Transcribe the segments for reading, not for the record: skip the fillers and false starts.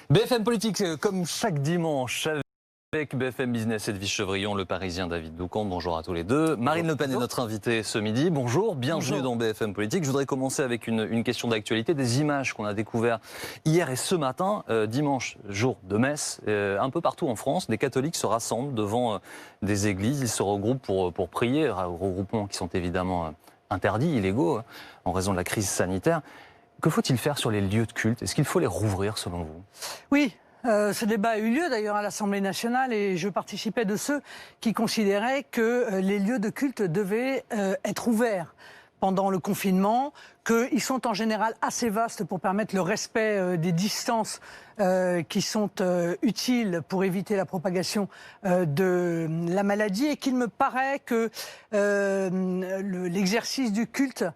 BFM Politique, comme chaque dimanche, avec BFM Business, Edwige Chevrillon, le Parisien David Doucan. Bonjour à tous les deux. Marine Le Pen est notre invitée ce midi. Bonjour, bienvenue dans BFM Politique. Je voudrais commencer avec une question d'actualité, des images qu'on a découvertes hier et ce matin, dimanche, jour de messe. Un peu partout en France, des catholiques se rassemblent devant des églises. Ils se regroupent pour prier, regroupements qui sont évidemment interdits, illégaux, en raison de la crise sanitaire. Que faut-il faire sur les lieux de culte? Est-ce qu'il faut les rouvrir selon vous? Oui, ce débat a eu lieu d'ailleurs à l'Assemblée nationale et je participais de ceux qui considéraient que les lieux de culte devaient être ouverts pendant le confinement, qu'ils sont en général assez vastes pour permettre le respect des distances qui sont utiles pour éviter la propagation de la maladie et qu'il me paraît que l'exercice du culte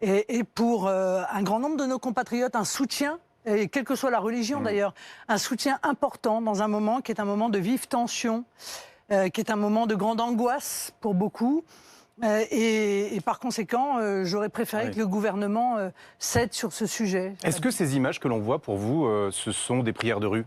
est pour un grand nombre de nos compatriotes un soutien, et quelle que soit la religion d'ailleurs, un soutien important dans un moment qui est un moment de vive tension, qui est un moment de grande angoisse pour beaucoup. Et par conséquent, j'aurais préféré que le gouvernement cède sur ce sujet. Est-ce que ces images que l'on voit pour vous, ce sont des prières de rue ?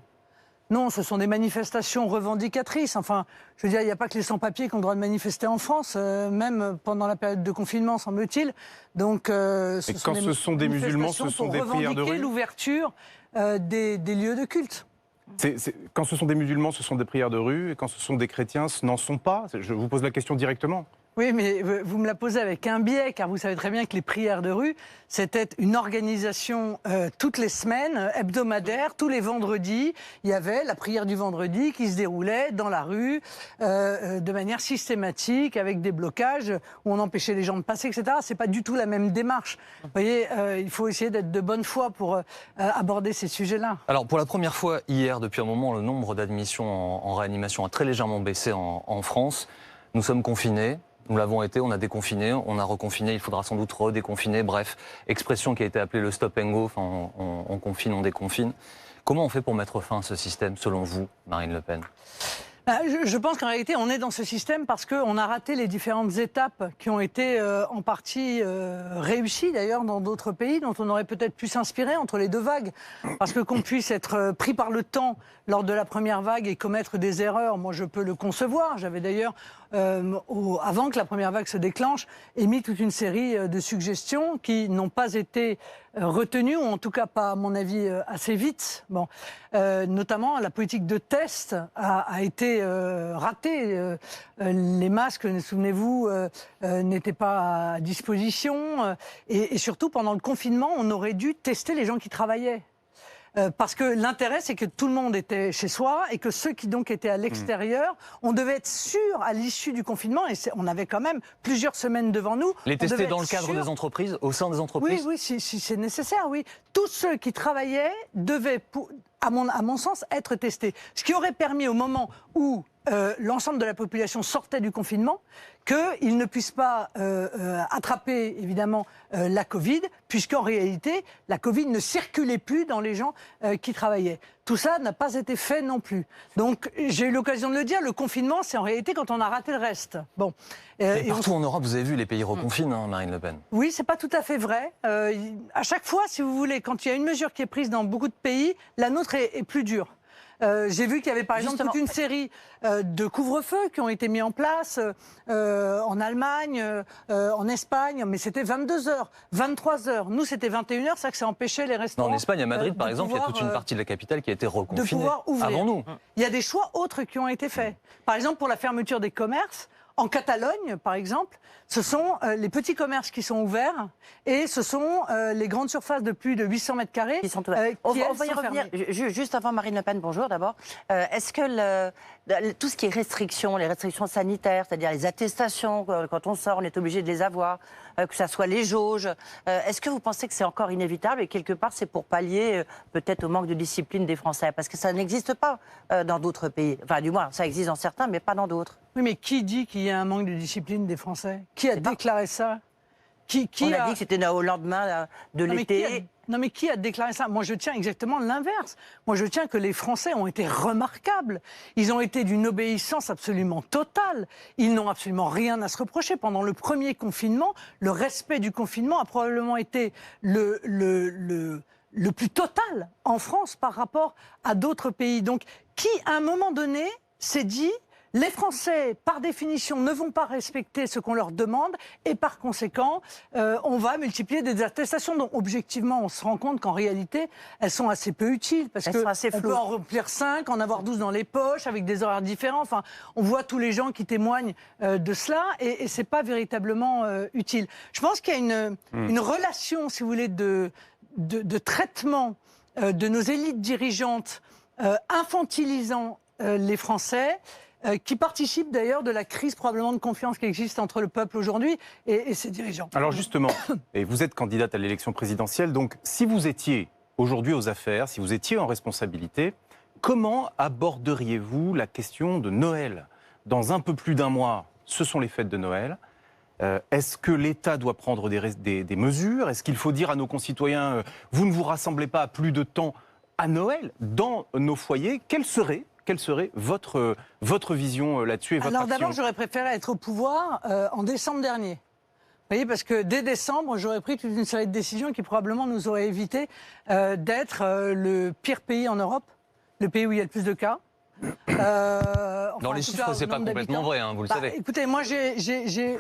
Non, ce sont des manifestations revendicatrices. Enfin, je veux dire, il n'y a pas que les sans-papiers qui ont le droit de manifester en France, même pendant la période de confinement, semble-t-il. Donc, quand ce sont des musulmans, ce sont des prières de rue ? L'ouverture des lieux de culte. Quand ce sont des musulmans, ce sont des prières de rue, et quand ce sont des chrétiens, ce n'en sont pas. Je vous pose la question directement. Oui, mais vous me la posez avec un biais, car vous savez très bien que les prières de rue, c'était une organisation toutes les semaines, hebdomadaire, tous les vendredis. Il y avait la prière du vendredi qui se déroulait dans la rue de manière systématique, avec des blocages où on empêchait les gens de passer, etc. C'est pas du tout la même démarche. Vous voyez, il faut essayer d'être de bonne foi pour aborder ces sujets-là. Alors, pour la première fois hier, depuis un moment, le nombre d'admissions en réanimation a très légèrement baissé en France. Nous sommes confinés. Nous l'avons été, on a déconfiné, on a reconfiné, il faudra sans doute redéconfiner. Bref, expression qui a été appelée le stop and go, enfin, on confine, on déconfine. Comment on fait pour mettre fin à ce système, selon vous, Marine Le Pen ? Je pense qu'en réalité, on est dans ce système parce qu'on a raté les différentes étapes qui ont été en partie réussies d'ailleurs dans d'autres pays dont on aurait peut-être pu s'inspirer entre les deux vagues. Parce que qu'on puisse être pris par le temps lors de la première vague et commettre des erreurs, moi je peux le concevoir. J'avais d'ailleurs, avant que la première vague se déclenche, émis toute une série de suggestions qui n'ont pas été retenues, ou en tout cas pas à mon avis assez vite. Bon, notamment la politique de test a été ratée. Les masques, souvenez-vous, n'étaient pas à disposition. Et surtout, pendant le confinement, on aurait dû tester les gens qui travaillaient. Parce que l'intérêt, c'est que tout le monde était chez soi et que ceux qui donc étaient à l'extérieur, on devait être sûr à l'issue du confinement, et on avait quand même plusimon semaines devant nous. Les tester dans le cadre des entreprises, au sein des entreprises ? Oui, si c'est nécessaire, oui. Tous ceux qui travaillaient devaient, à mon sens, être testés. Ce qui aurait permis au moment où l'ensemble de la population sortait du confinement, qu'ils ne puissent pas attraper, évidemment, la Covid, puisqu'en réalité, la Covid ne circulait plus dans les gens qui travaillaient. Tout ça n'a pas été fait non plus. Donc, j'ai eu l'occasion de le dire, le confinement, c'est en réalité quand on a raté le reste. Bon. Et partout en Europe, vous avez vu, les pays reconfinent, hein, Marine Le Pen. Oui, c'est pas tout à fait vrai. À chaque fois, si vous voulez, quand il y a une mesure qui est prise dans beaucoup de pays, la nôtre est plus dure. J'ai vu qu'il y avait par exemple toute une série de couvre-feux qui ont été mis en place en Allemagne, en Espagne, mais c'était 22h, 23h. Nous, c'était 21h, ça que ça empêchait les restaurants. En Espagne, à Madrid, par exemple, il y a toute une partie de la capitale qui a été reconfinée avant nous. Il y a des choix autres qui ont été faits. Par exemple, pour la fermeture des commerces, en Catalogne, par exemple, ce sont les petits commerces qui sont ouverts et ce sont les grandes surfaces de plus de 800 mètres carrés qui sont ouvertes. On va y revenir. Juste avant Marine Le Pen, bonjour d'abord. Est-ce que tout ce qui est restrictions, les restrictions sanitaires, c'est-à-dire les attestations, quand on sort, on est obligé de les avoir, que ça soit les jauges, est-ce que vous pensez que c'est encore inévitable et quelque part c'est pour pallier peut-être au manque de discipline des Français? Parce que ça n'existe pas dans d'autres pays. Enfin, du moins, ça existe dans certains, mais pas dans d'autres. Oui, mais qui dit qu'il y a un manque de discipline des Français? Qui a déclaré ça? On a dit que c'était au lendemain de l'été. Non, mais qui a déclaré ça? Moi, je tiens exactement l'inverse. Moi, je tiens que les Français ont été remarquables. Ils ont été d'une obéissance absolument totale. Ils n'ont absolument rien à se reprocher. Pendant le premier confinement, le respect du confinement a probablement été le le plus total en France par rapport à d'autres pays. Donc, qui, à un moment donné, s'est dit, les Français, par définition, ne vont pas respecter ce qu'on leur demande et par conséquent, on va multiplier des attestations. Donc, objectivement, on se rend compte qu'en réalité, elles sont assez peu utiles parce qu'on peut en remplir 5, en avoir 12 dans les poches avec des horaires différents. Enfin, on voit tous les gens qui témoignent de cela et c'est pas véritablement utile. Je pense qu'il y a une relation, si vous voulez, de traitement de nos élites dirigeantes infantilisant les Français, qui participe d'ailleurs de la crise probablement de confiance qui existe entre le peuple aujourd'hui et ses dirigeants. Alors justement, et vous êtes candidate à l'élection présidentielle, donc si vous étiez aujourd'hui aux affaires, si vous étiez en responsabilité, comment aborderiez-vous la question de Noël? Dans un peu plus d'un mois, ce sont les fêtes de Noël. Est-ce que l'État doit prendre des mesures? Est-ce qu'il faut dire à nos concitoyens, vous ne vous rassemblez pas à plus de temps à Noël dans nos foyers? Quelle serait votre vision là-dessus et votre Alors action? d'abord, j'aurais préféré être au pouvoir en décembre dernier. Vous voyez, parce que dès décembre, j'aurais pris toute une série de décisions qui probablement nous auraient évité d'être le pire pays en Europe, le pays où il y a le plus de cas. Dans les chiffres, c'est pas complètement vrai, hein, vous le savez. Écoutez, moi j'ai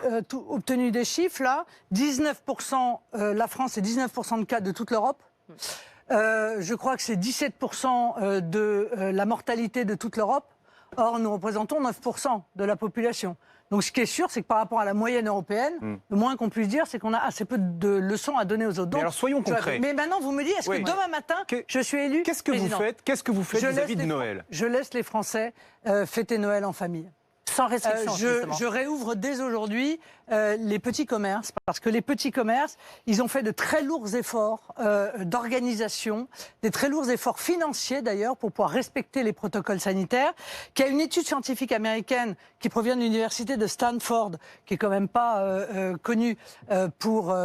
obtenu des chiffres là. 19%, la France, c'est 19% de cas de toute l'Europe. Je crois que c'est 17% de la mortalité de toute l'Europe. Or, nous représentons 9% de la population. Donc, ce qui est sûr, c'est que par rapport à la moyenne européenne, le moins qu'on puisse dire, c'est qu'on a assez peu de leçons à donner aux autres. Donc, mais alors, soyons concrets. Mais maintenant, vous me dites, est-ce que demain matin, je suis élu président? Qu'est-ce que vous faites vis-à-vis de Noël? Je laisse les Français fêter Noël en famille. Sans restriction, je réouvre dès aujourd'hui les petits commerces, parce que les petits commerces, ils ont fait de très lourds efforts d'organisation, des très lourds efforts financiers d'ailleurs, pour pouvoir respecter les protocoles sanitaires. Qu'il y a une étude scientifique américaine qui provient de l'université de Stanford, qui est quand même pas connue pour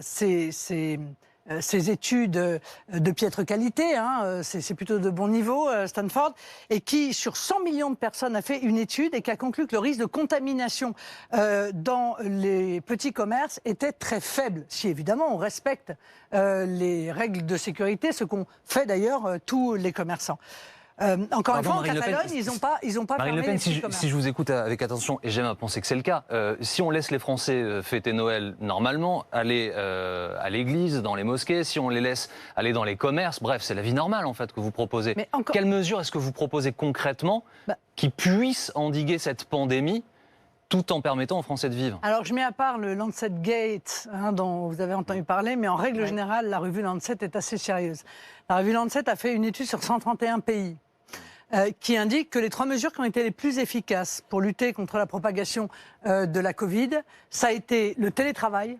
ces études de piètre qualité, hein, c'est plutôt de bon niveau, Stanford, et qui, sur 100 millions de personnes, a fait une étude et qui a conclu que le risque de contamination dans les petits commerces était très faible, si évidemment on respecte les règles de sécurité, ce qu'ont fait d'ailleurs tous les commerçants. Encore une fois, en Catalogne, ils n'ont pas Marine Le Pen, si je vous écoute avec attention, et j'aime à penser que c'est le cas, si on laisse les Français fêter Noël normalement, aller à l'église, dans les mosquées, si on les laisse aller dans les commerces, bref, c'est la vie normale en fait que vous proposez. Quelles mesures est-ce que vous proposez concrètement qui puissent endiguer cette pandémie tout en permettant aux Français de vivre? Alors, je mets à part le Lancet Gate, hein, dont vous avez entendu parler, mais en règle générale, la revue Lancet est assez sérieuse. La revue Lancet a fait une étude sur 131 pays. Qui indique que les 3 mesures qui ont été les plus efficaces pour lutter contre la propagation de la Covid, ça a été le télétravail,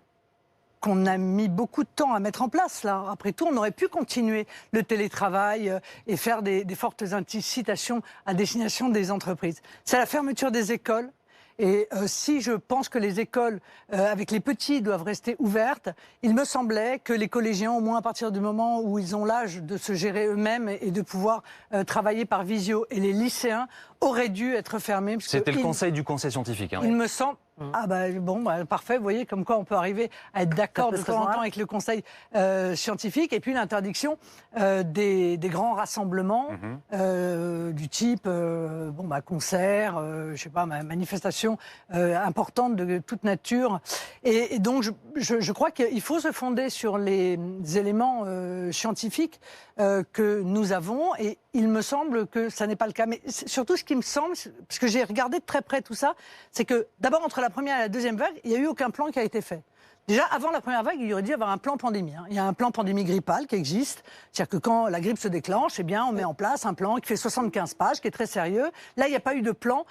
qu'on a mis beaucoup de temps à mettre en place. Là. Après tout, on aurait pu continuer le télétravail et faire des fortes incitations à destination des entreprises. C'est la fermeture des écoles. Et si je pense que les écoles, avec les petits, doivent rester ouvertes, il me semblait que les collégiens, au moins à partir du moment où ils ont l'âge de se gérer eux-mêmes et de pouvoir travailler par visio, et les lycéens auraient dû être fermés. C'était le conseil du conseil scientifique. Hein. Il me semble... Ah parfait, vous voyez comme quoi on peut arriver à être d'accord de temps en temps avec le conseil scientifique, et puis l'interdiction des grands rassemblements du type concert, je sais pas, manifestation importante de toute nature, et donc je crois qu'il faut se fonder sur les éléments scientifiques que nous avons, et il me semble que ça n'est pas le cas. Mais surtout, ce qui me semble, parce que j'ai regardé de très près tout ça, c'est que d'abord, entre la première et la deuxième vague, il n'y a eu aucun plan qui a été fait. Déjà, avant la première vague, il y aurait dû y avoir un plan pandémie. Hein. Il y a un plan pandémie grippale qui existe. C'est-à-dire que quand la grippe se déclenche, eh bien, on met en place un plan qui fait 75 pages, qui est très sérieux. Là, il n'y a pas eu de plan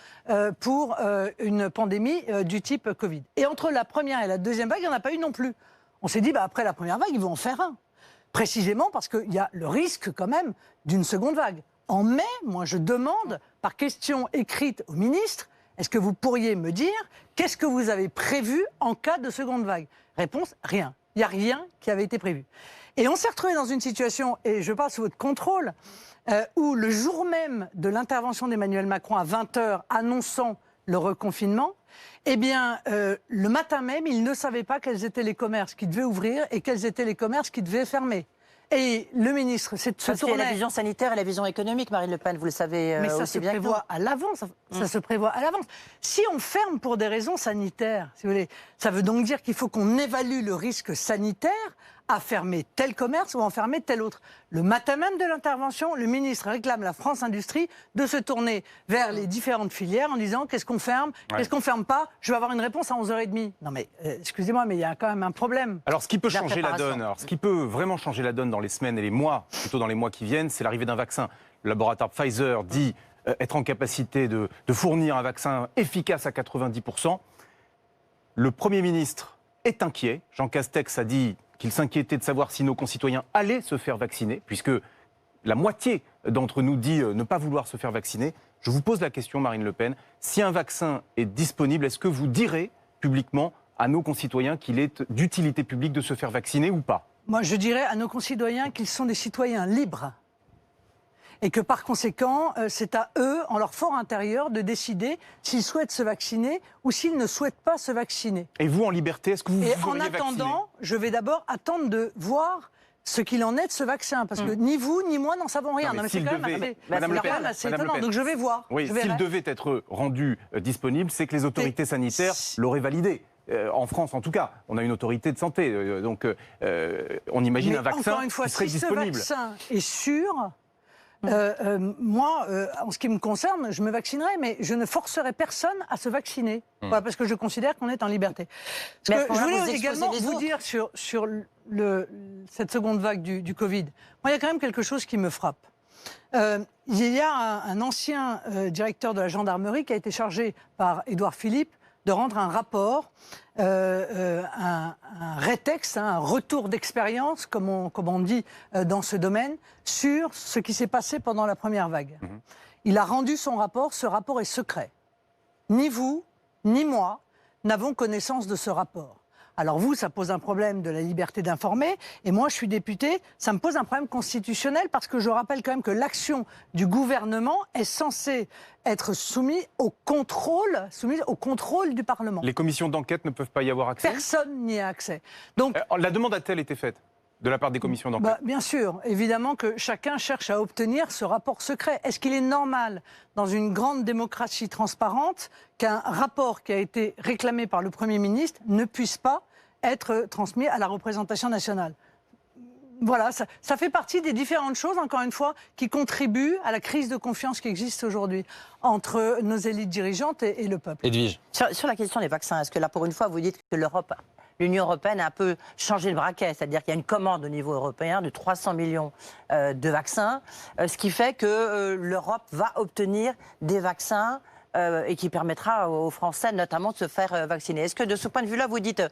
pour une pandémie du type Covid. Et entre la première et la deuxième vague, il n'y en a pas eu non plus. On s'est dit, après la première vague, ils vont en faire un. Précisément parce qu'il y a le risque quand même d'une seconde vague. En mai, moi je demande par question écrite au ministre, est-ce que vous pourriez me dire qu'est-ce que vous avez prévu en cas de seconde vague? Réponse, rien. Il n'y a rien qui avait été prévu. Et on s'est retrouvé dans une situation, et je parle sous votre contrôle, où le jour même de l'intervention d'Emmanuel Macron à 20h annonçant le reconfinement, eh bien, le matin même, il ne savait pas quels étaient les commerces qui devaient ouvrir et quels étaient les commerces qui devaient fermer. Et le ministre, c'est de se Parce qu'il y a tourner. la vision sanitaire et la vision économique, Marine Le Pen, vous le savez Mais ça aussi se bien que nous. prévoit à l'avance. Ça se prévoit à l'avance. Si on ferme pour des raisons sanitaires, si vous voulez, ça veut donc dire qu'il faut qu'on évalue le risque sanitaire à fermer tel commerce ou à en fermer tel autre. Le matin même de l'intervention, le ministre réclame à la France Industrie de se tourner vers les différentes filières en disant qu'est-ce qu'on ferme, qu'est-ce qu'on ferme pas. Je vais avoir une réponse à 11h30. Non mais, excusez-moi, mais il y a quand même un problème. Alors, ce qui peut La changer la préparation. donne, alors, ce qui peut vraiment changer la donne dans les semaines et les mois, plutôt dans les mois qui viennent, c'est l'arrivée d'un vaccin. Le laboratoire Pfizer dit être en capacité de fournir un vaccin efficace à 90%. Le Premier ministre est inquiet. Jean Castex a dit qu'il s'inquiétait de savoir si nos concitoyens allaient se faire vacciner, puisque la moitié d'entre nous dit ne pas vouloir se faire vacciner. Je vous pose la question, Marine Le Pen, si un vaccin est disponible, est-ce que vous direz publiquement à nos concitoyens qu'il est d'utilité publique de se faire vacciner ou pas? Moi, je dirais à nos concitoyens qu'ils sont des citoyens libres. Et que par conséquent, c'est à eux, en leur fort intérieur, de décider s'ils souhaitent se vacciner ou s'ils ne souhaitent pas se vacciner. Et vous, en liberté, est-ce que vous Et vous en auriez vacciné? attendant, je vais d'abord attendre de voir ce qu'il en est de ce vaccin. Parce que ni vous, ni moi n'en savons rien. Non, mais Non, mais c'est s'il quand même devait- assez, Madame Le c'est quand Pen, même assez Madame Le étonnant. Pen. Donc je vais voir. Oui, Je s'il verrai. devait être rendu disponible, c'est que les autorités sanitaires l'auraient validé. En France, en tout cas, on a une autorité de santé. Donc, on imagine Mais un vaccin encore une fois, qui serait si disponible. ce vaccin est sûr, moi, en ce qui me concerne, je me vaccinerai, mais je ne forcerai personne à se vacciner. Voilà, parce que je considère qu'on est en liberté. Mais à Parce ce que je moment-là, voulais vous exposez également les vous autres. dire sur cette seconde vague du Covid. Moi, il y a quand même quelque chose qui me frappe. Il y a un ancien directeur de la gendarmerie qui a été chargé par Édouard Philippe de rendre un rapport, un rétex, un retour d'expérience, comme on dit dans ce domaine, sur ce qui s'est passé pendant la première vague. Il a rendu son rapport, ce rapport est secret. Ni vous, ni moi n'avons connaissance de ce rapport. Alors vous, ça pose un problème de la liberté d'informer, et moi je suis député, ça me pose un problème constitutionnel parce que je rappelle quand même que l'action du gouvernement est censée être soumise au contrôle du Parlement. Les commissions d'enquête ne peuvent pas y avoir accès. Personne n'y a accès. Donc, La demande a-t-elle été faite de la part des commissions d'enquête? bah, bien sûr, évidemment que chacun cherche à obtenir ce rapport secret. Est-ce qu'il est normal, dans une grande démocratie transparente, qu'un rapport qui a été réclamé par le Premier ministre ne puisse pas être transmis à la représentation nationale? Voilà, ça fait partie des différentes choses, encore une fois, qui contribuent à la crise de confiance qui existe aujourd'hui entre nos élites dirigeantes et le peuple. Edwige. Sur la question des vaccins, est-ce que là, pour une fois, vous dites que l'Union européenne a un peu changé le braquet, c'est-à-dire qu'il y a une commande au niveau européen de 300 millions de vaccins, ce qui fait que l'Europe va obtenir des vaccins et qui permettra aux Français notamment de se faire vacciner. Est-ce que de ce point de vue-là, vous dites,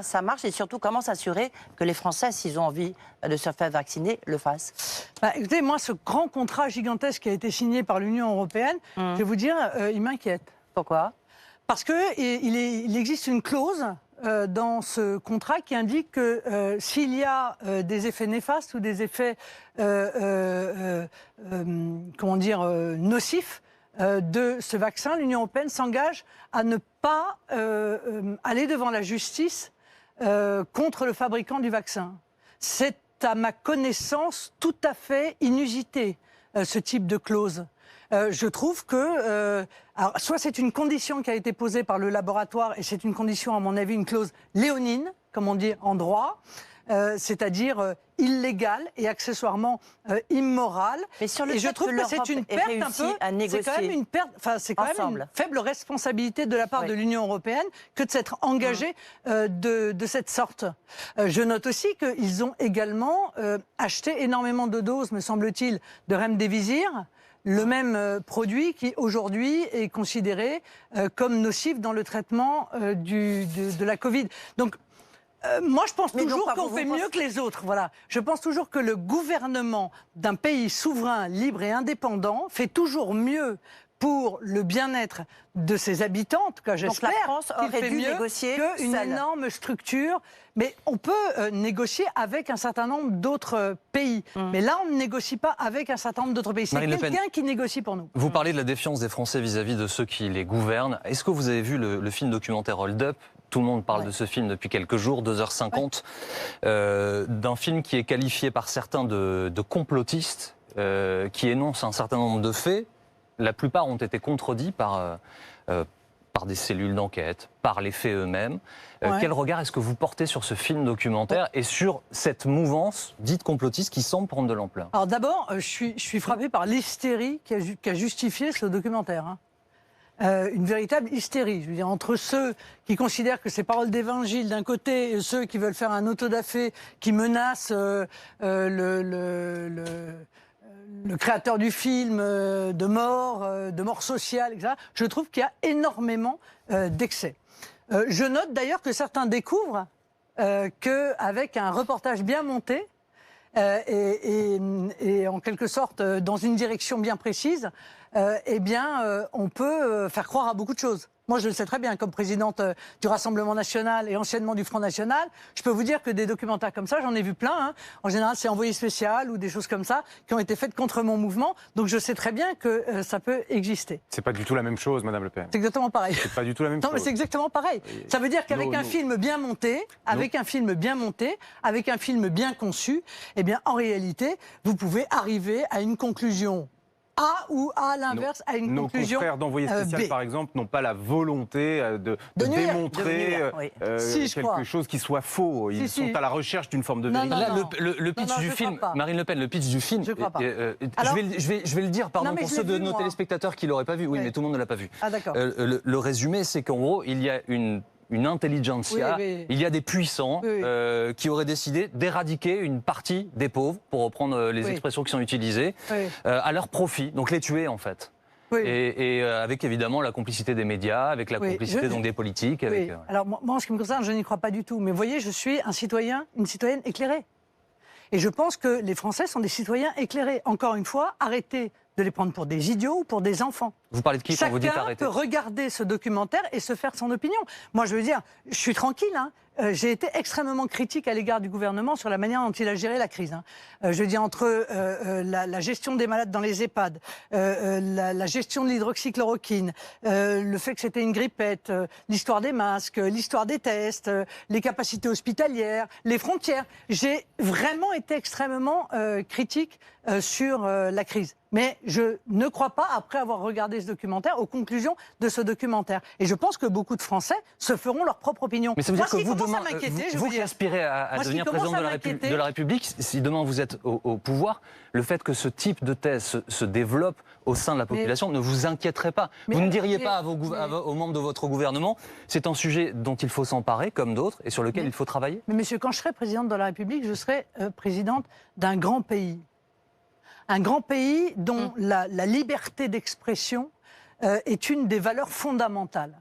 ça marche, et surtout, comment s'assurer que les Français, s'ils ont envie de se faire vacciner, le fassent? Bah, écoutez, moi, ce grand contrat gigantesque qui a été signé par l'Union européenne, je vais vous dire, il m'inquiète. Pourquoi? Parce qu'il existe une clause dans ce contrat qui indique que s'il y a des effets néfastes ou des effets nocifs de ce vaccin, l'Union européenne s'engage à ne pas aller devant la justice contre le fabricant du vaccin. C'est à ma connaissance tout à fait inusité, ce type de clause. Je trouve que, alors, soit c'est une condition qui a été posée par le laboratoire, et c'est une condition, à mon avis, une clause léonine, comme on dit en droit, c'est-à-dire illégale et accessoirement immorale. Mais sur le et je fait trouve que c'est une perte un peu, à négocier c'est quand même une perte, enfin c'est quand même ensemble. une faible responsabilité de la part de l'Union européenne que de s'être engagée de cette sorte. Je note aussi qu'ils ont également acheté énormément de doses, me semble-t-il, de Remdesivir, le même produit qui aujourd'hui est considéré comme nocif dans le traitement de la Covid. Donc moi, je pense toujours qu'on fait mieux que les autres. Voilà. Je pense toujours que le gouvernement d'un pays souverain, libre et indépendant fait toujours mieux pour le bien-être de ses habitants. En tout cas, j'espère. Donc la France aurait dû négocier qu'une seule. énorme structure. Mais on peut négocier avec un certain nombre d'autres pays. Mais là, on ne négocie pas avec un certain nombre d'autres pays. C'est Marine Le Pen. quelqu'un qui négocie pour nous. Vous parlez de la défiance des Français vis-à-vis de ceux qui les gouvernent. Est-ce que vous avez vu le film documentaire Hold Up, tout le monde parle Ouais. de ce film depuis quelques jours, 2h50, d'un film qui est qualifié par certains de complotiste, qui énonce un certain nombre de faits. La plupart ont été contredits par des cellules d'enquête, par les faits eux-mêmes. Ouais. Quel regard est-ce que vous portez sur ce film documentaire et sur cette mouvance dite complotiste qui semble prendre de l'ampleur? Alors d'abord, je suis frappé par l'hystérie qui a justifié ce documentaire. Hein. Une véritable hystérie. Je veux dire, entre ceux qui considèrent que c'est parole d'évangile d'un côté et ceux qui veulent faire un autodafé qui menacent le créateur du film de mort sociale, etc. Je trouve qu'il y a énormément d'excès. Je note d'ailleurs que certains découvrent qu'avec un reportage bien monté et en quelque sorte dans une direction bien précise, on peut faire croire à beaucoup de choses. Moi, je le sais très bien, comme présidente du Rassemblement national et anciennement du Front national, je peux vous dire que des documentaires comme ça, j'en ai vu plein. Hein. En général, c'est Envoyé spécial ou des choses comme ça qui ont été faites contre mon mouvement. Donc, je sais très bien que ça peut exister. C'est pas du tout la même chose, Madame Le Pen. C'est exactement pareil. C'est pas du tout la même Non, mais chose. c'est exactement pareil. Ça veut dire qu'avec un film bien monté, avec un film bien conçu, eh bien, en réalité, vous pouvez arriver à une conclusion A ou à l'inverse, à une conclusion Nos confrères d'Envoyé spécial, B. par exemple, n'ont pas la volonté de nuire. démontrer De nuire, oui. Si, je crois. quelque chose qui soit faux. Ils Si. sont à la recherche d'une forme de Non, vérité. non, Là, non. le pitch Non, du je film, crois pas. Marine Le Pen, le pitch du film, Je crois pas. je vais le dire, pardon, Non, mais pour je ceux l'ai de vu, nos moi. téléspectateurs qui l'auraient pas vu. Oui, Oui. mais tout le monde ne l'a pas vu. Ah, d'accord. Le résumé, c'est qu'en gros, il y a une intelligentsia, Oui, oui. il y a des puissants Oui, oui. qui auraient décidé d'éradiquer une partie des pauvres, pour reprendre les Oui. expressions qui sont utilisées, Oui. à leur profit, donc les tuer en fait. Oui. Et avec évidemment la complicité des médias, avec la Oui, complicité je- donc des politiques. Oui. Avec, Alors moi, en ce qui me concerne, je n'y crois pas du tout. Mais vous voyez, je suis un citoyen, une citoyenne éclairée. Et je pense que les Français sont des citoyens éclairés. Encore une fois, arrêtez de les prendre pour des idiots ou pour des enfants. Vous parlez de qui quand vous dites Chacun arrêter? peut regarder ce documentaire et se faire son opinion. Moi, je veux dire, je suis tranquille. Hein. J'ai été extrêmement critique à l'égard du gouvernement sur la manière dont il a géré la crise. Hein. Je veux dire, entre la gestion des malades dans les EHPAD, la gestion de l'hydroxychloroquine, le fait que c'était une grippette, l'histoire des masques, l'histoire des tests, les capacités hospitalières, les frontières. J'ai vraiment été extrêmement critique sur la crise. Mais je ne crois pas, après avoir regardé ce documentaire, aux conclusions de ce documentaire. Et je pense que beaucoup de Français se feront leur propre opinion. Mais ça veut dire Moi, ce que qui vous, commence demain, à m'inquiéter, je vous veux qui dire. aspirez à Moi, ce qui devenir commence président à de m'inquiéter- la République, si demain vous êtes au pouvoir, le fait que ce type de thèse se développe au sein de la population ne vous inquiéterait pas. Mais- Vous ne diriez mais- pas aux membres de votre gouvernement, c'est un sujet dont il faut s'emparer, comme d'autres, et sur lequel il faut travailler? Mais monsieur, quand je serai présidente de la République, je serai présidente d'un grand pays. Un grand pays dont la liberté d'expression est une des valeurs fondamentales.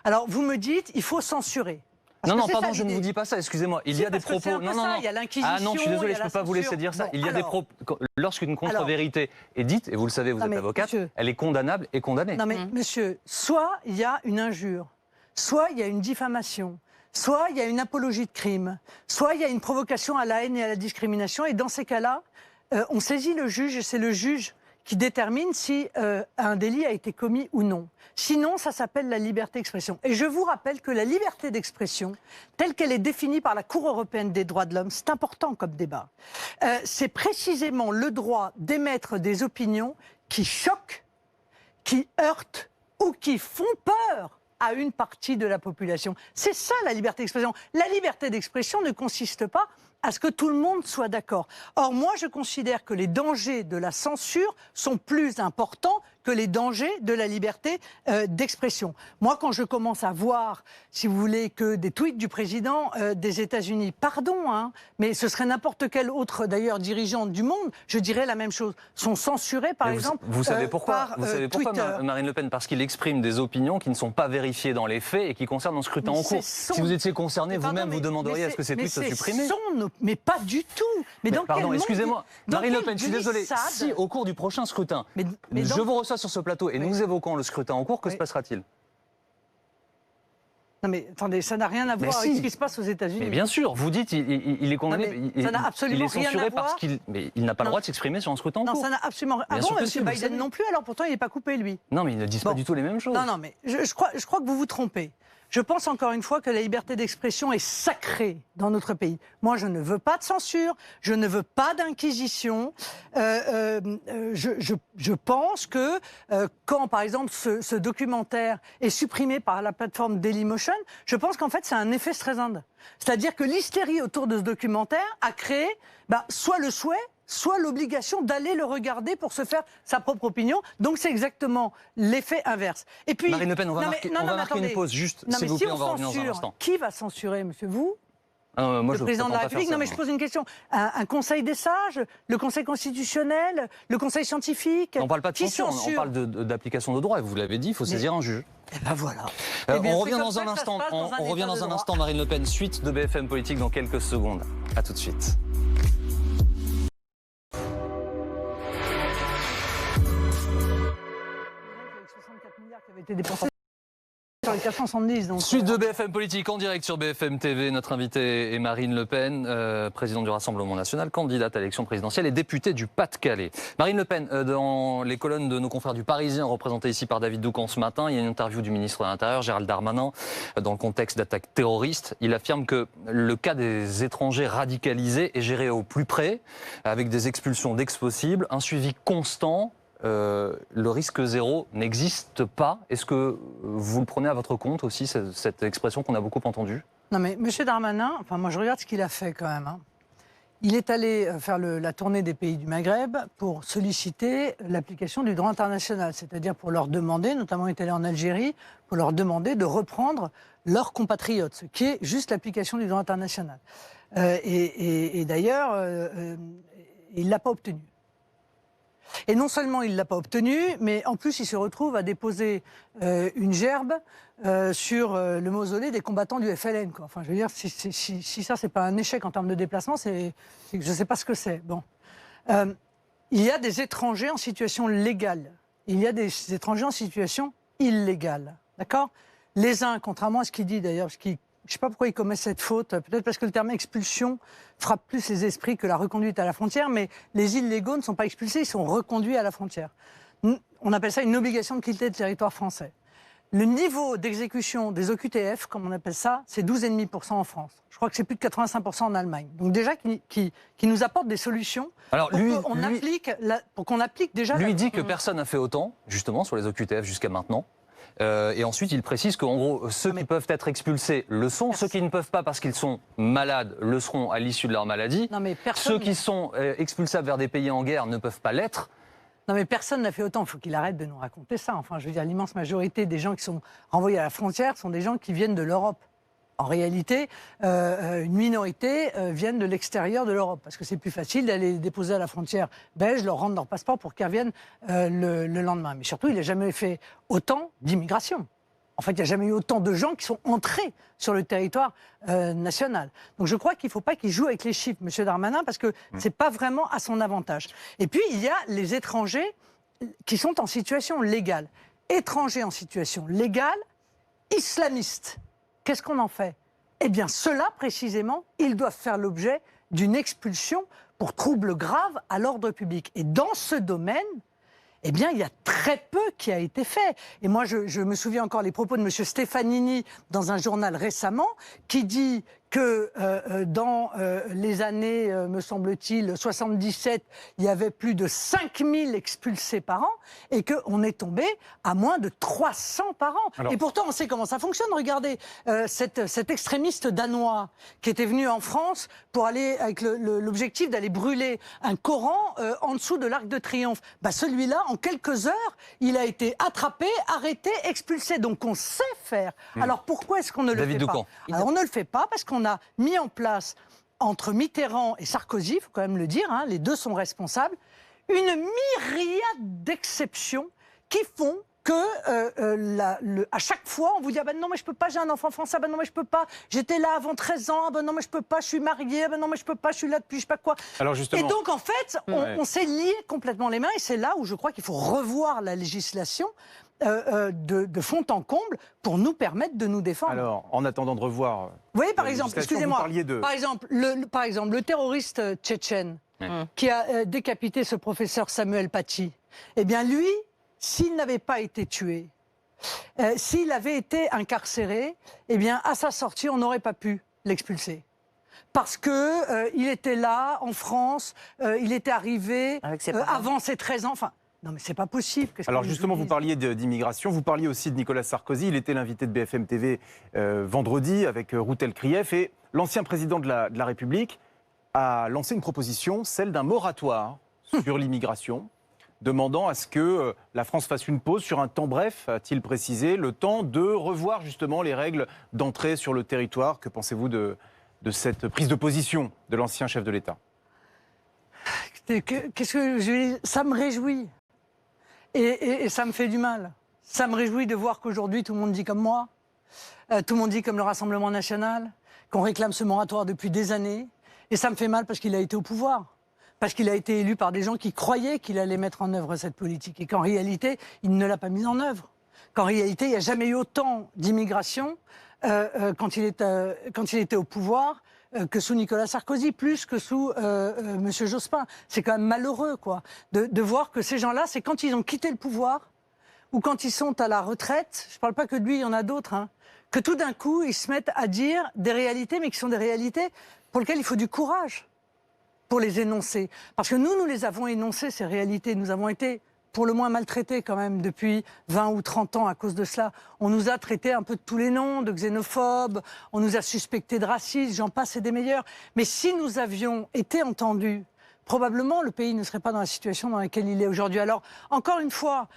Alors, vous me dites, il faut censurer. Parce Non, que c'est pardon, ça, je ne l'idée. vous dis pas ça, excusez-moi. Il Si, y a des parce que c'est propos. un peu Non, non, ça, non. il y a l'inquisition, Ah non, je suis désolé, il y a je ne la peux pas vous laisser censure. dire ça. Bon, Il y a des alors- propos. Lorsqu'une contre-vérité est dite, et vous le savez, vous Non, êtes mais, avocate, monsieur- elle est condamnable et condamnée. Non mais monsieur, soit il y a une injure, soit il y a une diffamation, soit il y a une apologie de crime, soit il y a une provocation à la haine et à la discrimination. Et dans ces cas-là, on saisit le juge et c'est le juge qui détermine si un délit a été commis ou non. Sinon, ça s'appelle la liberté d'expression. Et je vous rappelle que la liberté d'expression, telle qu'elle est définie par la Cour européenne des droits de l'homme, c'est important comme débat, c'est précisément le droit d'émettre des opinions qui choquent, qui heurtent ou qui font peur à une partie de la population. C'est ça la liberté d'expression. La liberté d'expression ne consiste pas à ce que tout le monde soit d'accord. Or, moi, je considère que les dangers de la censure sont plus importants que les dangers de la liberté d'expression. Moi, quand je commence à voir, si vous voulez, que des tweets du président des États-Unis, pardon, hein, mais ce serait n'importe quel autre, d'ailleurs, dirigeant du monde, je dirais la même chose, sont censurés, par Mais exemple, vous savez pourquoi par Vous savez pourquoi, Twitter. Marine Le Pen? Parce qu'il exprime des opinions qui ne sont pas vérifiées dans les faits et qui concernent un scrutin Mais en cours. c'est son- Si vous étiez concerné, Mais pardon, vous-même, vous mais demanderiez à ce que ces mais tweets soient c'est supprimés. Mais pas du tout. Mais dans quel Pardon, monde excusez-moi. dans Marine Le quelle Pen, je suis désolé. glissade Si au cours du prochain scrutin, mais je dans- vous reçois sur ce plateau et Oui. nous évoquons le scrutin en cours, que Oui. se passera-t-il? Non mais attendez, ça n'a rien à Mais voir avec si. ce qui se passe aux États-Unis. Mais bien sûr, vous dites il est condamné. Non, mais ça n'a absolument il est rien censuré à voir. parce qu'il n'a pas le Non. droit de s'exprimer sur un scrutin en Non, cours. ça n'a absolument. Ah Bien bon, sûr que M. si, vous le Biden savez. non plus. Alors pourtant, il n'est pas coupé lui. Non, mais ils ne disent Bon. pas du tout les mêmes choses. Non, non, mais je crois que vous vous trompez. Je pense encore une fois que la liberté d'expression est sacrée dans notre pays. Moi, je ne veux pas de censure, je ne veux pas d'inquisition. Je pense que quand, par exemple, ce documentaire est supprimé par la plateforme Dailymotion, je pense qu'en fait, c'est un effet Streisand. C'est-à-dire que l'hystérie autour de ce documentaire a créé soit le souhait, soit l'obligation d'aller le regarder pour se faire sa propre opinion. Donc c'est exactement l'effet inverse. Et puis, Marine Le Pen, on va marquer une pause, juste, s'il vous plaît, on va revenir dans un instant. Qui va censurer, monsieur, vous ? Moi, le président de la République. Non, mais je pose une question. Un conseil des sages, le conseil constitutionnel, le conseil scientifique. On ne parle pas de censure, on parle d'application de droit. Et vous l'avez dit, il faut saisir un juge. Eh ben voilà. On revient dans un instant. On revient dans un instant, Marine Le Pen. Suite de BFM Politique dans quelques secondes. À tout de suite. Qui avait été dépensé sur les 470. Donc Suite de BFM Politique en direct sur BFM TV. Notre invitée est Marine Le Pen, présidente du Rassemblement National, candidate à l'élection présidentielle et députée du Pas-de-Calais. Marine Le Pen, dans les colonnes de nos confrères du Parisien, représentées ici par David Doucan ce matin, il y a une interview du ministre de l'Intérieur, Gérald Darmanin, dans le contexte d'attaques terroristes. Il affirme que le cas des étrangers radicalisés est géré au plus près, avec des expulsions dès que possible, un suivi constant. Le risque zéro n'existe pas. Est-ce que vous le prenez à votre compte aussi, cette expression qu'on a beaucoup entendue ? Non mais M. Darmanin, moi je regarde ce qu'il a fait quand même. Il est allé faire la tournée des pays du Maghreb pour solliciter l'application du droit international, c'est-à-dire pour leur demander, notamment il est allé en Algérie, pour leur demander de reprendre leurs compatriotes, ce qui est juste l'application du droit international. Et d'ailleurs, il ne l'a pas obtenu. Et non seulement il ne l'a pas obtenu, mais en plus il se retrouve à déposer une gerbe sur le mausolée des combattants du FLN. Quoi. Enfin, je veux dire, si ça, c'est pas un échec en termes de déplacement, c'est je ne sais pas ce que c'est. Bon. Il y a des étrangers en situation légale. Il y a des étrangers en situation illégale. D'accord ? Les uns, contrairement à ce qu'il dit d'ailleurs, parce qu'il je ne sais pas pourquoi il commet cette faute, peut-être parce que le terme expulsion frappe plus les esprits que la reconduite à la frontière, mais les illégaux ne sont pas expulsés, ils sont reconduits à la frontière. On appelle ça une obligation de quitter le territoire français. Le niveau d'exécution des OQTF, comme on appelle ça, c'est 12,5% en France. Je crois que c'est plus de 85% en Allemagne. Donc déjà, qui nous apporte des solutions pour qu'on applique déjà... Lui dit que personne n'a fait autant, justement, sur les OQTF jusqu'à maintenant. Et ensuite, il précise qu'en gros, ceux qui peuvent être expulsés le sont, ceux qui ne peuvent pas parce qu'ils sont malades le seront à l'issue de leur maladie. Non, mais ceux qui sont expulsables vers des pays en guerre ne peuvent pas l'être. Non mais personne n'a fait autant, il faut qu'il arrête de nous raconter ça. Enfin, je veux dire, l'immense majorité des gens qui sont renvoyés à la frontière sont des gens qui viennent de l'Europe. En réalité, une minorité viennent de l'extérieur de l'Europe, parce que c'est plus facile d'aller les déposer à la frontière belge, leur rendre leur passeport pour qu'ils reviennent le lendemain. Mais surtout, il n'a jamais fait autant d'immigration. En fait, il n'y a jamais eu autant de gens qui sont entrés sur le territoire national. Donc je crois qu'il ne faut pas qu'il joue avec les chiffres, M. Darmanin, parce que ce n'est pas vraiment à son avantage. Et puis, il y a les étrangers qui sont en situation légale. Étrangers en situation légale, islamistes. Qu'est-ce qu'on en fait ? Eh bien, ceux-là, précisément, ils doivent faire l'objet d'une expulsion pour trouble grave à l'ordre public. Et dans ce domaine, eh bien, il y a très peu qui a été fait. Et moi, je me souviens encore les propos de M. Stefanini dans un journal récemment, qui dit que dans les années, me semble-t-il, 77, il y avait plus de 5000 expulsés par an et qu'on est tombé à moins de 300 par an. Alors, et pourtant, on sait comment ça fonctionne. Regardez, cet extrémiste danois qui était venu en France pour aller avec l'objectif d'aller brûler un Coran en dessous de l'Arc de Triomphe. Bah, celui-là, en quelques heures, il a été attrapé, arrêté, expulsé. Donc on sait faire. Alors pourquoi est-ce qu'on ne le fait pas ? Alors on ne le fait pas parce qu'on a mis en place, entre Mitterrand et Sarkozy, il faut quand même le dire, hein, les deux sont responsables, une myriade d'exceptions qui font que à chaque fois, on vous dit ah ben non mais je peux pas, j'ai un enfant français, ah ben non mais je peux pas, j'étais là avant 13 ans, ah ben non mais je peux pas, je suis mariée, ah ben non mais je peux pas, je suis là depuis je sais pas quoi. Alors justement, et donc en fait, on s'est lié complètement les mains et c'est là où je crois qu'il faut revoir la législation de fond en comble pour nous permettre de nous défendre. Alors, en attendant de revoir... Vous voyez, par exemple, excusez-moi, par exemple, le terroriste tchétchène qui a décapité ce professeur Samuel Paty, eh bien lui, s'il n'avait pas été tué, S'il avait été incarcéré, eh bien, à sa sortie, on n'aurait pas pu l'expulser. Parce que il était là, en France, il était arrivé avant ses 13 ans. Enfin, non, mais c'est pas possible. Alors justement, vous parliez d'immigration, vous parliez aussi de Nicolas Sarkozy. Il était l'invité de BFM TV vendredi avec Routel Krief. Et l'ancien président de la République a lancé une proposition, celle d'un moratoire sur l'immigration, demandant à ce que la France fasse une pause sur un temps bref, a-t-il précisé, le temps de revoir justement les règles d'entrée sur le territoire. Que pensez-vous de cette prise de position de l'ancien chef de l'État? Qu'est-ce que je dis? Ça me réjouit. Et ça me fait du mal. Ça me réjouit de voir qu'aujourd'hui, tout le monde dit comme moi. Tout le monde dit comme le Rassemblement national, qu'on réclame ce moratoire depuis des années. Et ça me fait mal parce qu'il a été au pouvoir. Parce qu'il a été élu par des gens qui croyaient qu'il allait mettre en œuvre cette politique. Et qu'en réalité, il ne l'a pas mise en œuvre. Qu'en réalité, il n'y a jamais eu autant d'immigration quand il était au pouvoir que sous Nicolas Sarkozy, plus que sous M. Jospin. C'est quand même malheureux, quoi, de voir que ces gens-là, c'est quand ils ont quitté le pouvoir ou quand ils sont à la retraite, je ne parle pas que de lui, il y en a d'autres, hein, que tout d'un coup, ils se mettent à dire des réalités, mais qui sont des réalités pour lesquelles il faut du courage pour les énoncer. Parce que nous les avons énoncées, ces réalités. Nous avons été pour le moins maltraités quand même depuis 20 ou 30 ans à cause de cela. On nous a traités un peu de tous les noms, de xénophobes, on nous a suspectés de racisme, j'en passe et des meilleurs. Mais si nous avions été entendus, probablement le pays ne serait pas dans la situation dans laquelle il est aujourd'hui. Alors, encore une fois,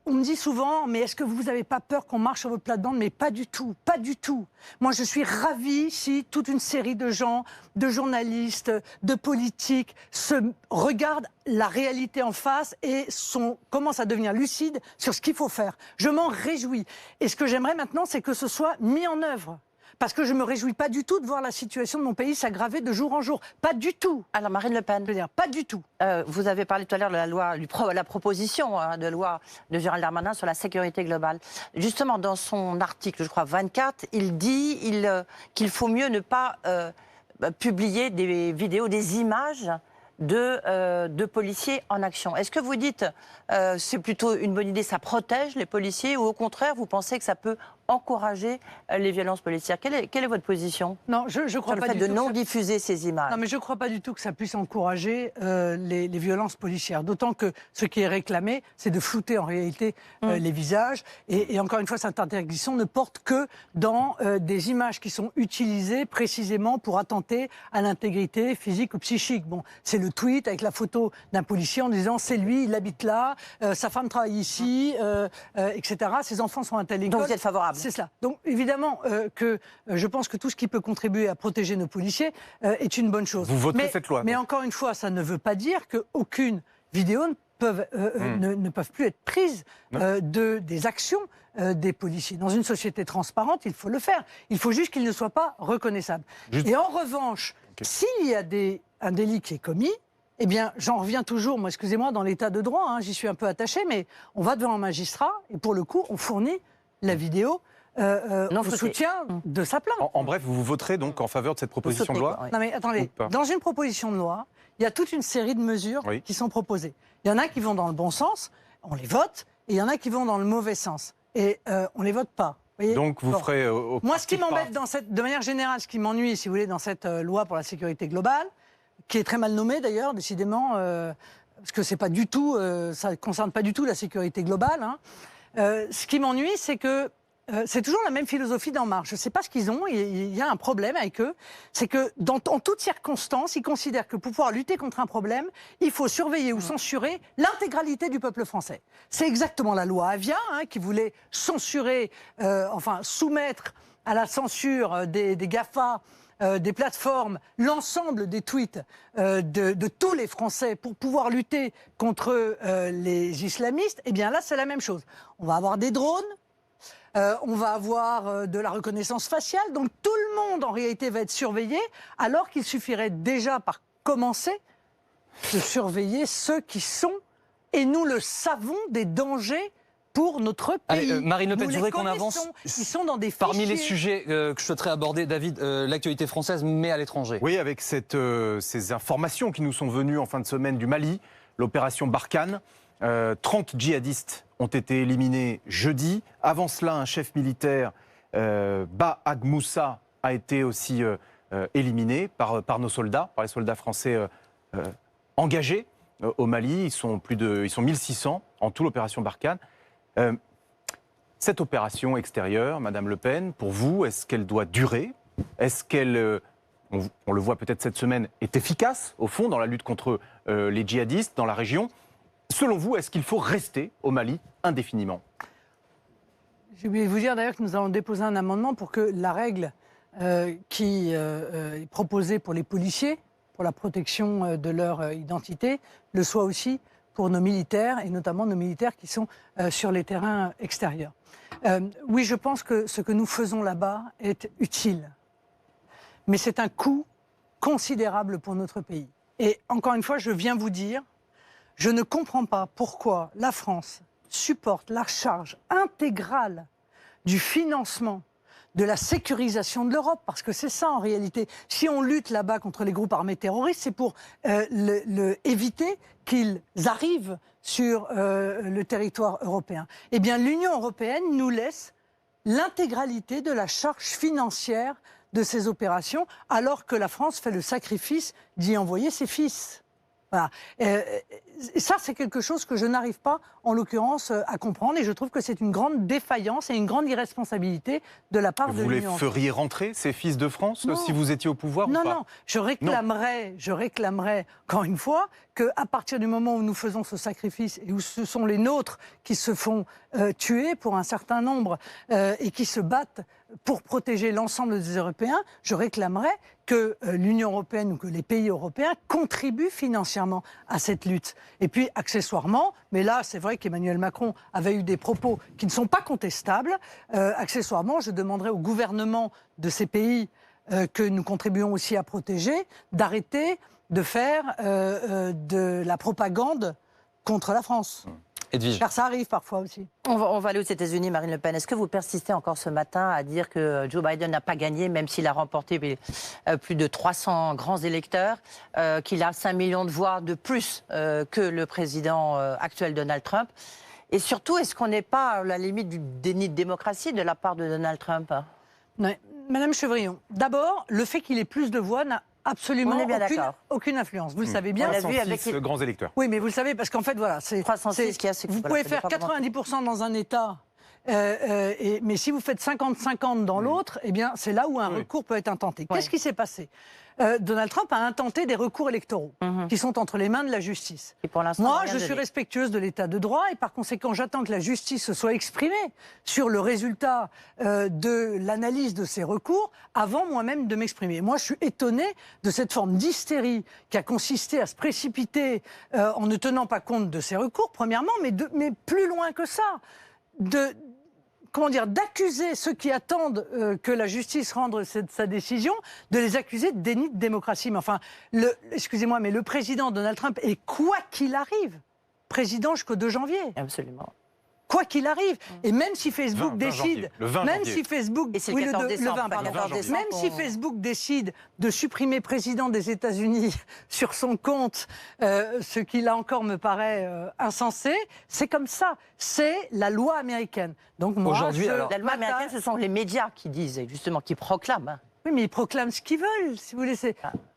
on me dit souvent, mais est-ce que vous n'avez pas peur qu'on marche sur vos plates-bandes? Mais pas du tout, pas du tout. Moi, je suis ravie si toute une série de gens, de journalistes, de politiques, regardent la réalité en face et commencent à devenir lucides sur ce qu'il faut faire. Je m'en réjouis. Et ce que j'aimerais maintenant, c'est que ce soit mis en œuvre. Parce que je ne me réjouis pas du tout de voir la situation de mon pays s'aggraver de jour en jour. Pas du tout. Alors Marine Le Pen, Je veux dire, pas du tout. vous avez parlé tout à l'heure de la loi, la proposition de loi de Gérald Darmanin sur la sécurité globale. Justement, dans son article, je crois 24, il dit qu'il faut mieux ne pas publier des vidéos, des images de policiers en action. Est-ce que vous dites c'est plutôt une bonne idée, ça protège les policiers, ou au contraire, vous pensez que ça peut encourager les violences policières? Quelle est votre position? Non, je crois sur le pas fait du de tout non diffuser ces images? Non, mais je ne crois pas du tout que ça puisse encourager les violences policières. D'autant que ce qui est réclamé, c'est de flouter en réalité les visages. Et encore une fois, cette interdiction ne porte que dans des images qui sont utilisées précisément pour attenter à l'intégrité physique ou psychique. Bon, c'est le tweet avec la photo d'un policier en disant c'est lui, il habite là, sa femme travaille ici, etc. Ses enfants sont à telle école. Donc vous êtes favorable? C'est cela. Donc évidemment que je pense que tout ce qui peut contribuer à protéger nos policiers est une bonne chose. Vous voterez cette loi? Mais encore une fois, ça ne veut pas dire qu'aucune vidéo ne peuvent plus être prises des actions des policiers. Dans une société transparente, il faut le faire. Il faut juste qu'il ne soit pas reconnaissable. Et en revanche, s'il y a un délit qui est commis, eh bien, j'en reviens toujours, moi, excusez-moi, dans l'état de droit, hein, j'y suis un peu attachée, mais on va devant un magistrat et pour le coup, on fournit la vidéo au soutien de sa plainte. En bref, vous voterez donc en faveur de cette proposition de loi? Non mais attendez, dans une proposition de loi, il y a toute une série de mesures qui sont proposées. Il y en a qui vont dans le bon sens, on les vote, et il y en a qui vont dans le mauvais sens. Et on ne les vote pas. Voyez, donc vous ferez... Moi, ce qui m'embête de manière générale, ce qui m'ennuie, si vous voulez, dans cette loi pour la sécurité globale, qui est très mal nommée d'ailleurs, décidément, parce que c'est pas du tout, ça ne concerne pas du tout la sécurité globale, hein. Ce qui m'ennuie, c'est que c'est toujours la même philosophie d'En Marche. Je ne sais pas ce qu'ils ont, il y a un problème avec eux. C'est que, en toutes circonstances, ils considèrent que pour pouvoir lutter contre un problème, il faut surveiller ou censurer l'intégralité du peuple français. C'est exactement la loi Avia, hein, qui voulait censurer, soumettre à la censure des GAFA, des plateformes, l'ensemble des tweets de tous les Français pour pouvoir lutter contre les islamistes. Eh bien là, c'est la même chose. On va avoir des drones. On va avoir de la reconnaissance faciale. Donc tout le monde, en réalité, va être surveillé, alors qu'il suffirait déjà, par commencer, de surveiller ceux qui sont, et nous le savons, des dangers pour notre pays. Allez, Marine Le Pen, je voudrais qu'on avance. Ils sont dans des fichiers. Parmi les sujets que je souhaiterais aborder, David, l'actualité française, mais à l'étranger. Oui, avec ces informations qui nous sont venues en fin de semaine du Mali, l'opération Barkhane. 30 djihadistes ont été éliminés jeudi. Avant cela, un chef militaire, Bahag Moussa, a été aussi éliminé par nos soldats, par les soldats français engagés au Mali. Ils sont 1600 en tout, l'opération Barkhane. Cette opération extérieure, Madame Le Pen, pour vous, est-ce qu'elle doit durer? Est-ce qu'elle, on le voit peut-être cette semaine, est efficace, au fond, dans la lutte contre les djihadistes dans la région? Selon vous, est-ce qu'il faut rester au Mali indéfiniment? Je vais vous dire d'ailleurs que nous allons déposer un amendement pour que la règle qui est proposée pour les policiers, pour la protection de leur identité, le soit aussi pour nos militaires, et notamment nos militaires qui sont sur les terrains extérieurs. Oui, je pense que ce que nous faisons là-bas est utile. Mais c'est un coût considérable pour notre pays. Et encore une fois, je viens vous dire, je ne comprends pas pourquoi la France supporte la charge intégrale du financement de la sécurisation de l'Europe, parce que c'est ça en réalité. Si on lutte là-bas contre les groupes armés terroristes, c'est pour éviter qu'ils arrivent sur le territoire européen. Eh bien, l'Union européenne nous laisse l'intégralité de la charge financière de ces opérations, alors que la France fait le sacrifice d'y envoyer ses fils. Voilà. Ça, c'est quelque chose que je n'arrive pas, en l'occurrence, à comprendre. Et je trouve que c'est une grande défaillance et une grande irresponsabilité de la part de l'Union européenne. Vous les feriez rentrer, ces fils de France, non. si vous étiez au pouvoir ou pas? Non, je réclamerais, encore une fois, qu'à partir du moment où nous faisons ce sacrifice et où ce sont les nôtres qui se font tuer pour un certain nombre et qui se battent pour protéger l'ensemble des Européens, je réclamerais que l'Union européenne ou que les pays européens contribuent financièrement à cette lutte. Et puis, accessoirement, mais là, c'est vrai qu'Emmanuel Macron avait eu des propos qui ne sont pas contestables, accessoirement, je demanderais au gouvernement de ces pays que nous contribuons aussi à protéger d'arrêter de faire de la propagande contre la France. Edwige. Car ça arrive parfois aussi. On va aller aux États-Unis, Marine Le Pen. Est-ce que vous persistez encore ce matin à dire que Joe Biden n'a pas gagné, même s'il a remporté plus de 300 grands électeurs, qu'il a 5 millions de voix de plus que le président actuel Donald Trump? Et surtout, est-ce qu'on n'est pas à la limite du déni de démocratie de la part de Donald Trump? Ouais. Madame Chevrillon, d'abord, le fait qu'il ait plus de voix n'a absolument aucune influence. Vous le savez bien. On l'a vu avec les grands électeurs. Oui, mais vous le savez, parce qu'en fait, voilà, c'est 306 qui a vous pouvez faire 90% dans un État, mais si vous faites 50-50 dans l'autre, eh bien, c'est là où un recours peut être intenté. Qu'est-ce qui s'est passé? Donald Trump a intenté des recours électoraux qui sont entre les mains de la justice. Et pour l'instant, moi, je suis respectueuse de l'état de droit et par conséquent, j'attends que la justice se soit exprimée sur le résultat de l'analyse de ces recours avant moi-même de m'exprimer. Moi, je suis étonnée de cette forme d'hystérie qui a consisté à se précipiter en ne tenant pas compte de ces recours, premièrement, mais plus loin que ça, d'accuser ceux qui attendent que la justice rende sa décision, de les accuser de déni de démocratie. Mais enfin, excusez-moi, mais le président Donald Trump est, quoi qu'il arrive, président jusqu'au 2 janvier. Absolument. Quoi qu'il arrive. Et même si Facebook décide... Le 20 même janvier. si Facebook... Et c'est le 14 décembre. Même si Facebook décide de supprimer président des États-Unis sur son compte, ce qui là encore me paraît insensé, c'est comme ça. C'est la loi américaine. Donc moi, aujourd'hui, la loi américaine, ce sont les médias qui disent, justement, qui proclament. Oui, mais ils proclament ce qu'ils veulent, si vous voulez.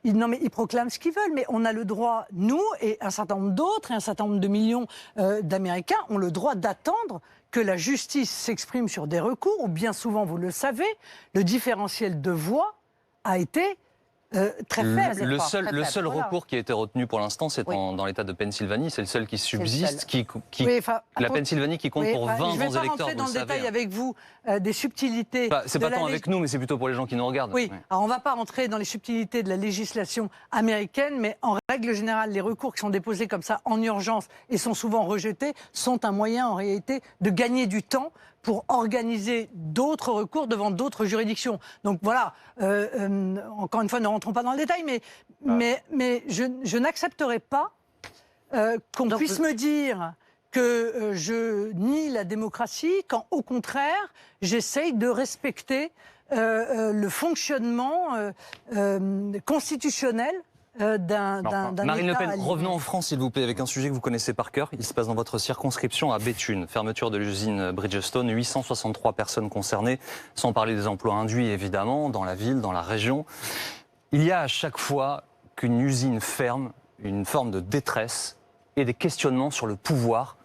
Non, mais ils proclament ce qu'ils veulent. Mais on a le droit, nous et un certain nombre d'autres, et un certain nombre de millions d'Américains, ont le droit d'attendre que la justice s'exprime sur des recours, où bien souvent, vous le savez, le différentiel de voix a été très faible. Le seul Voilà. recours qui a été retenu pour l'instant, c'est dans l'État de Pennsylvanie. C'est le seul qui subsiste, la Pennsylvanie qui compte pour 20 grands électeurs. Je ne vais pas rentrer dans le détail avec vous des subtilités. C'est pas tant avec nous, mais c'est plutôt pour les gens qui nous regardent. Oui, alors on ne va pas rentrer dans les subtilités de la législation américaine, mais en règle générale, les recours qui sont déposés comme ça en urgence et sont souvent rejetés sont un moyen en réalité de gagner du temps pour organiser d'autres recours devant d'autres juridictions. Donc voilà, encore une fois, ne rentrons pas dans le détail, mais je n'accepterai pas qu'on puisse me dire que je nie la démocratie, quand au contraire, j'essaye de respecter le fonctionnement constitutionnel Marine Le État Pen, allié. revenons en France, s'il vous plaît, avec un sujet que vous connaissez par cœur. Il se passe dans votre circonscription à Béthune. Fermeture de l'usine Bridgestone, 863 personnes concernées, sans parler des emplois induits, évidemment, dans la ville, dans la région. Il y a à chaque fois qu'une usine ferme, une forme de détresse et des questionnements sur le pouvoir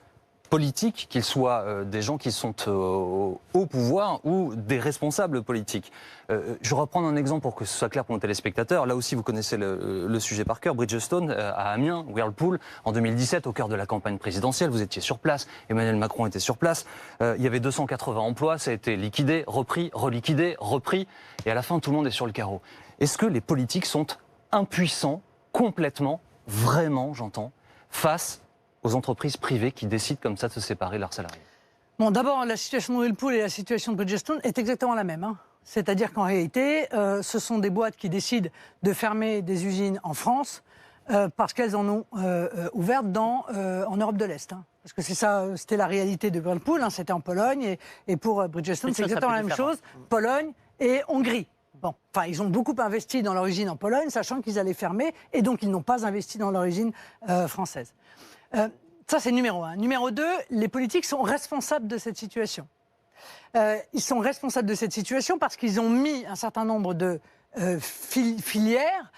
politique, qu'ils soient des gens qui sont au pouvoir ou des responsables politiques. Je reprends un exemple pour que ce soit clair pour nos téléspectateurs. Là aussi, vous connaissez le sujet par cœur. Bridgestone à Amiens, Whirlpool, en 2017, au cœur de la campagne présidentielle, vous étiez sur place, Emmanuel Macron était sur place. Il y avait 280 emplois, ça a été liquidé, repris, reliquidé, repris, et à la fin, tout le monde est sur le carreau. Est-ce que les politiques sont impuissants, complètement, vraiment, j'entends, face aux entreprises privées qui décident comme ça de se séparer de leurs salariés? Bon, d'abord, la situation de Whirlpool et la situation de Bridgestone est exactement la même. C'est-à-dire qu'en réalité, ce sont des boîtes qui décident de fermer des usines en France parce qu'elles en ont ouvertes en Europe de l'Est. Parce que c'est ça, c'était la réalité de Whirlpool, c'était en Pologne, et pour Bridgestone, c'est exactement la même chose, Pologne et Hongrie. Bon, enfin, ils ont beaucoup investi dans leur usine en Pologne, sachant qu'ils allaient fermer, et donc ils n'ont pas investi dans leur usine française. Ça, c'est numéro 1. Numéro 2, les politiques sont responsables de cette situation. Ils sont responsables de cette situation parce qu'ils ont mis un certain nombre de filières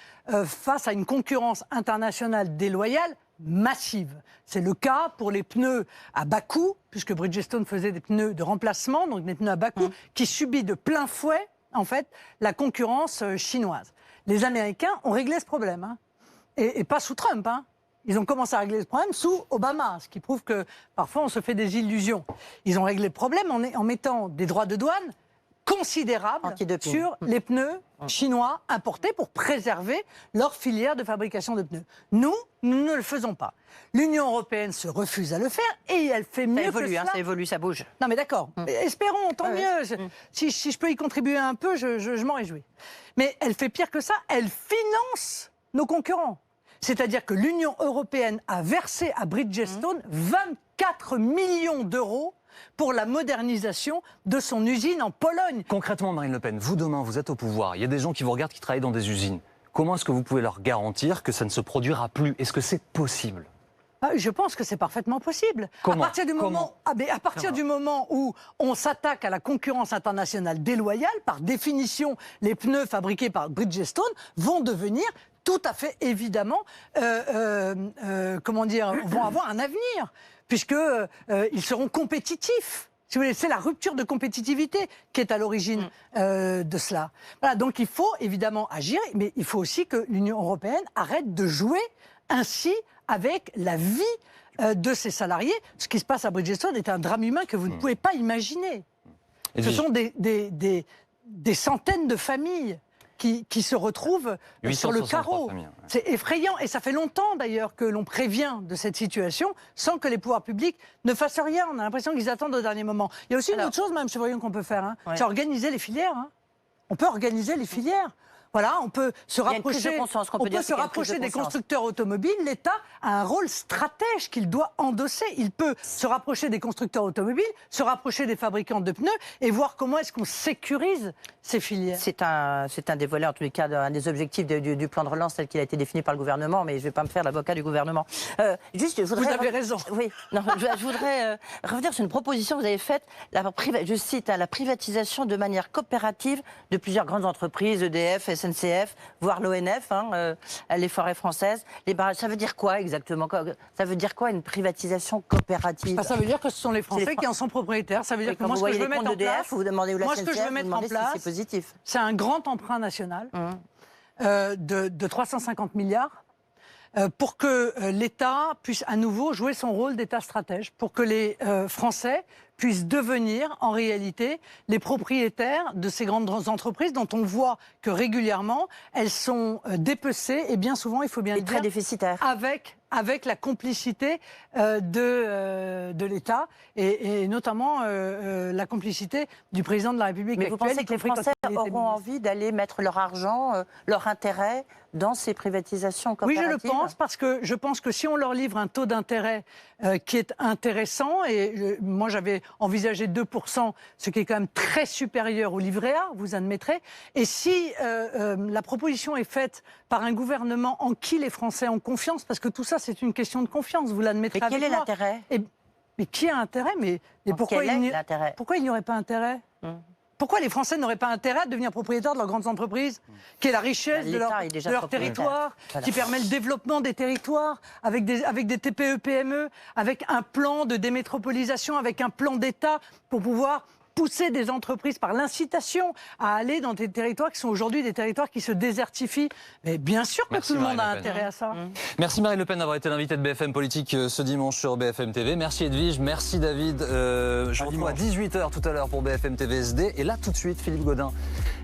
face à une concurrence internationale déloyale massive. C'est le cas pour les pneus à bas coût, puisque Bridgestone faisait des pneus de remplacement, donc des pneus à bas coût, qui subit de plein fouet, en fait, la concurrence chinoise. Les Américains ont réglé ce problème, et pas sous Trump, Ils ont commencé à régler ce problème sous Obama, ce qui prouve que parfois on se fait des illusions. Ils ont réglé le problème en mettant des droits de douane considérables sur les pneus chinois importés pour préserver leur filière de fabrication de pneus. Nous ne le faisons pas. L'Union européenne se refuse à le faire et elle fait mieux que cela. Ça évolue, ça bouge. Non mais d'accord, espérons, tant mieux. Si je peux y contribuer un peu, je m'en réjouis. Mais elle fait pire que ça, elle finance nos concurrents. C'est-à-dire que l'Union européenne a versé à Bridgestone 24 millions d'euros pour la modernisation de son usine en Pologne. Concrètement, Marine Le Pen, vous demain, vous êtes au pouvoir, il y a des gens qui vous regardent qui travaillent dans des usines. Comment est-ce que vous pouvez leur garantir que ça ne se produira plus? Est-ce que c'est possible? Je pense que c'est parfaitement possible. Comment? À partir du moment où on s'attaque à la concurrence internationale déloyale, par définition, les pneus fabriqués par Bridgestone vont devenir tout à fait évidemment, vont avoir un avenir, puisqu'ils seront compétitifs. Si vous voulez, c'est la rupture de compétitivité qui est à l'origine de cela. Voilà, donc il faut évidemment agir, mais il faut aussi que l'Union européenne arrête de jouer ainsi avec la vie de ses salariés. Ce qui se passe à Bridgestone est un drame humain que vous ne pouvez pas imaginer. Ce sont des centaines de familles qui se retrouvent sur le carreau. C'est effrayant, et ça fait longtemps d'ailleurs que l'on prévient de cette situation sans que les pouvoirs publics ne fassent rien. On a l'impression qu'ils attendent au dernier moment. Il y a aussi une autre chose, Mme Chevrillon, qu'on peut faire, c'est organiser les filières. On peut organiser les filières. Voilà, on peut se rapprocher, des constructeurs automobiles. L'État a un rôle stratège qu'il doit endosser. Il peut se rapprocher des constructeurs automobiles, se rapprocher des fabricants de pneus et voir comment est-ce qu'on sécurise ces filières. C'est un des volets, en tous les cas, un des objectifs du plan de relance tel qu'il a été défini par le gouvernement, mais je ne vais pas me faire l'avocat du gouvernement. Vous avez raison. Oui, non, je voudrais revenir sur une proposition que vous avez faite, je cite, la privatisation de manière coopérative de plusieurs grandes entreprises, EDF, SNCF, voire l'ONF, les forêts françaises, les barrages. Ça veut dire quoi exactement? Ça veut dire quoi une privatisation coopérative? Ça veut dire que ce sont les Français qui en sont propriétaires. Ça veut dire que moi, ce que je veux mettre en place, vous demandez où la SNCF, ce que je veux mettre en place, c'est un grand emprunt national de 350 milliards. Pour que l'État puisse à nouveau jouer son rôle d'État stratège, pour que les Français puissent devenir en réalité les propriétaires de ces grandes entreprises dont on voit que régulièrement elles sont dépecées et bien souvent, il faut bien le dire, très déficitaires. Avec la complicité de l'État et notamment la complicité du président de la République actuelle. Mais vous pensez que les Français auront envie d'aller mettre leur argent, leur intérêt dans ces privatisations Oui, coopératives? je le pense, parce que je pense que si on leur livre un taux d'intérêt qui est intéressant, et moi j'avais envisagé 2%, ce qui est quand même très supérieur au livret A, vous admettrez, et si la proposition est faite par un gouvernement en qui les Français ont confiance, parce que tout ça c'est une question de confiance, vous l'admettrez Mais avec quel est moi. l'intérêt? Mais qui a intérêt? Mais pourquoi Quel est l'intérêt? pourquoi il n'y aurait pas intérêt? Pourquoi les Français n'auraient pas intérêt à devenir propriétaires de leurs grandes entreprises, qui est la richesse de L'État est déjà leur propriétaire. territoire, Voilà. qui permet le développement des territoires, avec des TPE, PME, avec un plan de démétropolisation, avec un plan d'État pour pouvoir pousser des entreprises par l'incitation à aller dans des territoires qui sont aujourd'hui des territoires qui se désertifient. Mais bien sûr que Merci, tout le monde a Marine Le Pen. intérêt à ça. Merci Marine Le Pen d'avoir été l'invitée de BFM Politique ce dimanche sur BFM TV. Merci Edwige, merci David. Je vous retrouve à 18h tout à l'heure pour BFM TV SD. Et là tout de suite, Philippe Gaudin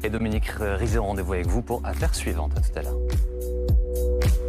et Dominique Rizet ont rendez-vous avec vous pour Affaires suivantes. À tout à l'heure.